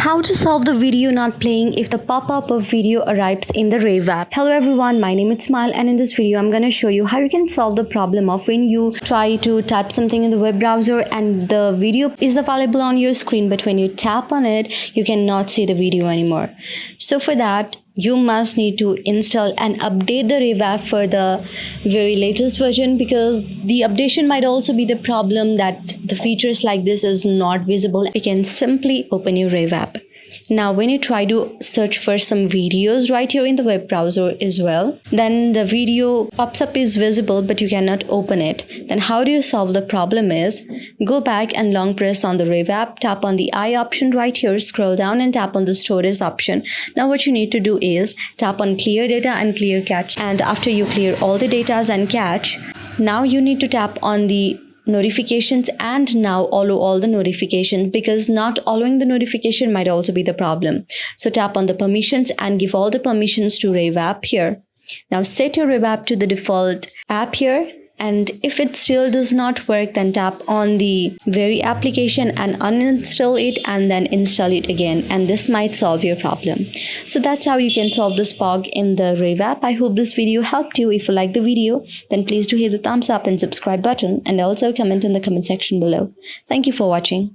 How to solve the video not playing if the pop-up of video arrives in the Rave app. Hello everyone, my name is Smile, and in this video I'm going to show you how you can solve the problem of when you try to type something in the web browser and the video is available on your screen, but when you tap on it you cannot see the video anymore. So for that you must need to install and update the Rave app for the very latest version, because the updation might also be the problem that the features like this is not visible. You can simply open your Rave app. Now when you try to search for some videos right here in the web browser as well, then the video pops up is visible but you cannot open it. Then how do you solve the problem is, go back and long press on the Rave app, tap on the I option right here, scroll down and tap on the storage option. Now what you need to do is tap on clear data and clear cache, and after you clear all the data and cache, now you need to tap on the notifications and now allow all the notifications, because not allowing the notification might also be the problem. So tap on the permissions and give all the permissions to Rave app here. Now set your Rave app to the default app here, and if it still does not work, then tap on the very application and uninstall it and then install it again, and this might solve your problem. So that's how you can solve this bug in the Rave app. I hope this video helped you. If you like the video, then please do hit the thumbs up and subscribe button, and also comment in the comment section below. Thank you for watching.